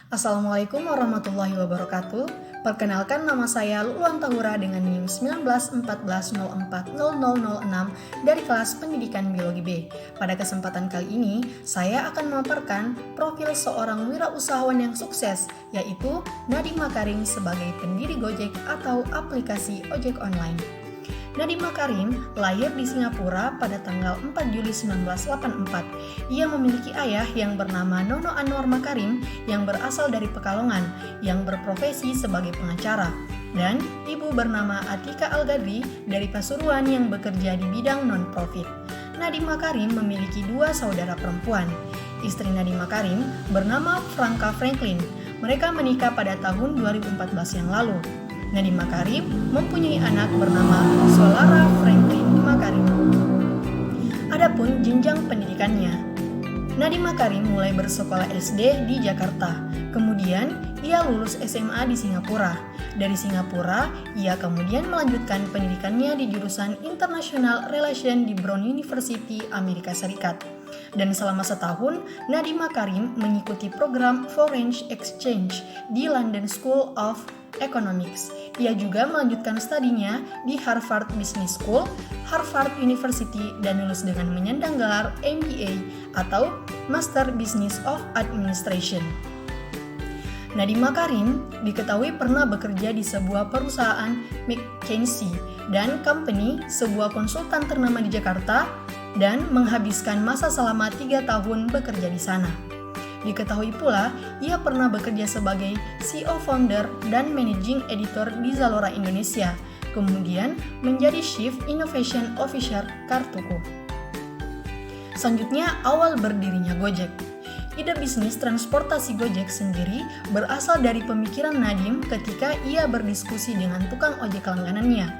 Assalamualaikum warahmatullahi wabarakatuh. Perkenalkan, nama saya Luluan Tahura dengan NIM 1914040006 dari kelas Pendidikan Biologi B. Pada kesempatan kali ini, saya akan memaparkan profil seorang wirausahawan yang sukses, yaitu Nadiem Makarim sebagai pendiri Gojek atau aplikasi ojek online. Nadiem Makarim lahir di Singapura pada tanggal 4 Juli 1984. Ia memiliki ayah yang bernama Nono Anwar Makarim yang berasal dari Pekalongan, yang berprofesi sebagai pengacara, dan ibu bernama Atika Al-Gadri dari Pasuruan yang bekerja di bidang non-profit. Nadiem Makarim memiliki dua saudara perempuan. Istri Nadiem Makarim bernama Franka Franklin. Mereka menikah pada tahun 2014 yang lalu. Nadiem Makarim mempunyai anak bernama Solara Franklin Makarim. Adapun jenjang pendidikannya, Nadiem Makarim mulai bersekolah SD di Jakarta. Kemudian ia lulus SMA di Singapura. Dari Singapura, ia kemudian melanjutkan pendidikannya di jurusan International Relations di Brown University, Amerika Serikat. Dan selama setahun, Nadiem Makarim mengikuti program Foreign Exchange di London School of Economics. Ia juga melanjutkan studinya di Harvard Business School, Harvard University, dan lulus dengan menyandang gelar MBA atau Master Business of Administration. Nadiem Makarim diketahui pernah bekerja di sebuah perusahaan McKinsey & Company, sebuah konsultan ternama di Jakarta, dan menghabiskan masa selama 3 tahun bekerja di sana. Diketahui pula, ia pernah bekerja sebagai CEO founder dan managing editor di Zalora Indonesia, kemudian menjadi Chief Innovation Officer Kartuku. Selanjutnya, awal berdirinya Gojek. Ide bisnis transportasi Gojek sendiri berasal dari pemikiran Nadiem ketika ia berdiskusi dengan tukang ojek langganannya.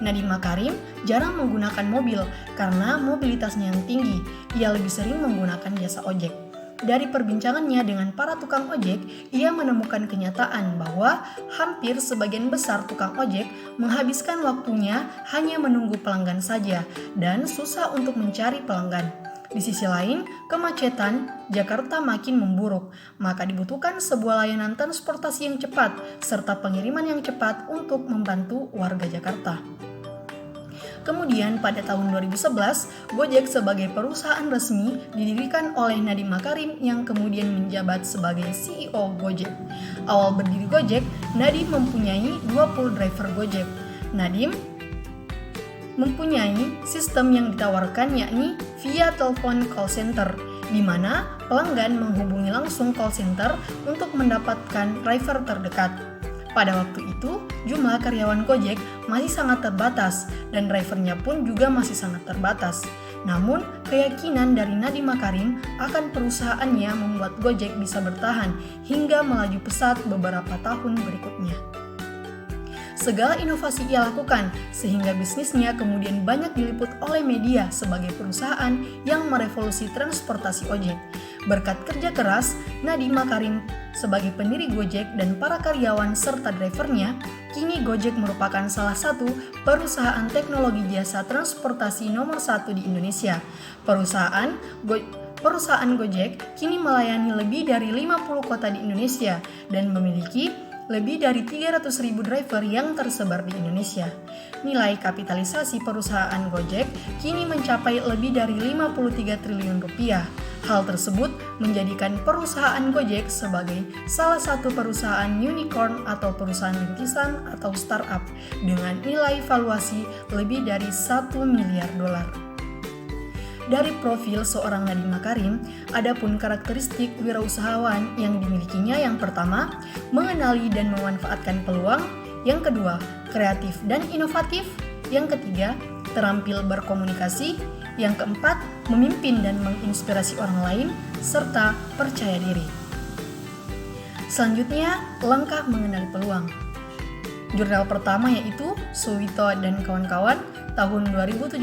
Nadiem Makarim jarang menggunakan mobil karena mobilitasnya yang tinggi. Ia lebih sering menggunakan jasa ojek. Dari perbincangannya dengan para tukang ojek, ia menemukan kenyataan bahwa hampir sebagian besar tukang ojek menghabiskan waktunya hanya menunggu pelanggan saja dan susah untuk mencari pelanggan. Di sisi lain, kemacetan Jakarta makin memburuk, maka dibutuhkan sebuah layanan transportasi yang cepat serta pengiriman yang cepat untuk membantu warga Jakarta. Kemudian pada tahun 2011, Gojek sebagai perusahaan resmi didirikan oleh Nadiem Makarim yang kemudian menjabat sebagai CEO Gojek. Awal berdiri Gojek, Nadiem mempunyai 20 driver Gojek. Nadiem mempunyai sistem yang ditawarkan yakni via telepon call center, di mana pelanggan menghubungi langsung call center untuk mendapatkan driver terdekat. Pada waktu itu, jumlah karyawan Gojek masih sangat terbatas dan drivernya pun juga masih sangat terbatas. Namun, keyakinan dari Nadiem Makarim akan perusahaannya membuat Gojek bisa bertahan hingga melaju pesat beberapa tahun berikutnya. Segala inovasi ia lakukan sehingga bisnisnya kemudian banyak diliput oleh media sebagai perusahaan yang merevolusi transportasi ojek. Berkat kerja keras, Nadiem Makarim sebagai pendiri Gojek dan para karyawan serta drivernya, kini Gojek merupakan salah satu perusahaan teknologi jasa transportasi nomor 1 di Indonesia. Perusahaan Gojek kini melayani lebih dari 50 kota di Indonesia dan memiliki lebih dari 300.000 driver yang tersebar di Indonesia. Nilai kapitalisasi perusahaan Gojek kini mencapai lebih dari 53 triliun rupiah. Hal tersebut menjadikan perusahaan Gojek sebagai salah satu perusahaan unicorn atau perusahaan rintisan atau startup dengan nilai valuasi lebih dari 1 miliar dolar. Dari profil seorang Nadiem Makarim, adapun karakteristik wirausahawan yang dimilikinya yang pertama, mengenali dan memanfaatkan peluang, yang kedua, kreatif dan inovatif, yang ketiga, terampil berkomunikasi, yang keempat, memimpin dan menginspirasi orang lain, serta percaya diri. Selanjutnya, langkah mengenali peluang. Jurnal pertama yaitu Suwito dan kawan-kawan tahun 2017,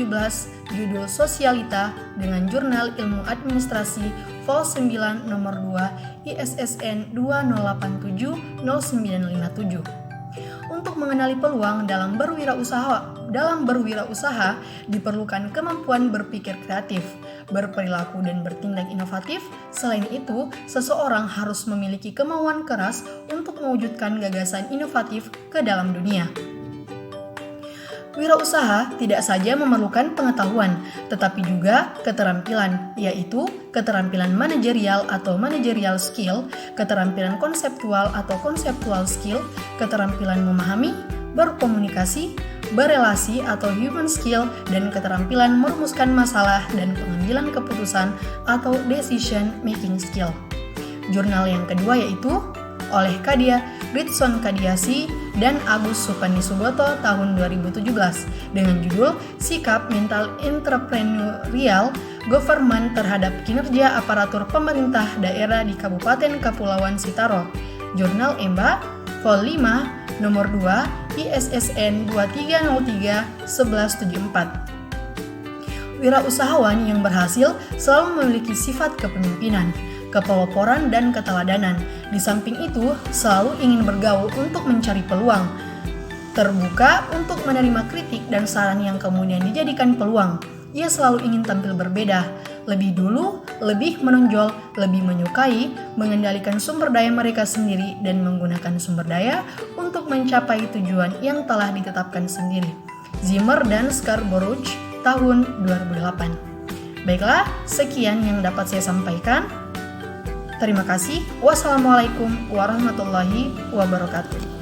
judul Sosialita dengan Jurnal Ilmu Administrasi Vol 9 nomor 2 ISSN 20870957. Untuk mengenali peluang dalam berwirausaha diperlukan kemampuan berpikir kreatif. berperilaku dan bertindak inovatif. Selain itu, seseorang harus memiliki kemauan keras untuk mewujudkan gagasan inovatif ke dalam dunia. Wirausaha tidak saja memerlukan pengetahuan, tetapi juga keterampilan, yaitu keterampilan manajerial atau managerial skill, keterampilan konseptual atau conceptual skill, keterampilan memahami, berkomunikasi, berelasi atau human skill, dan keterampilan merumuskan masalah dan pengambilan keputusan atau decision making skill. Jurnal yang kedua yaitu oleh Kadia Ritson Kadiasi dan Agus Supandi Suboto tahun 2017 dengan judul Sikap Mental Entrepreneurial Government terhadap Kinerja Aparatur Pemerintah Daerah di Kabupaten Kepulauan Sitaro. Jurnal EMBA, Vol 5, nomor 2, ISSN 2303-1174. Wirausahawan yang berhasil selalu memiliki sifat kepemimpinan, kepeloporan, dan keteladanan. Di samping itu, selalu ingin bergaul untuk mencari peluang, terbuka untuk menerima kritik dan saran yang kemudian dijadikan peluang. Ia selalu ingin tampil berbeda, lebih dulu, lebih menonjol, lebih menyukai, mengendalikan sumber daya mereka sendiri, dan menggunakan sumber daya untuk mencapai tujuan yang telah ditetapkan sendiri. Zimmer dan Scarborough tahun 2008. Baiklah, sekian yang dapat saya sampaikan. Terima kasih. Wassalamualaikum warahmatullahi wabarakatuh.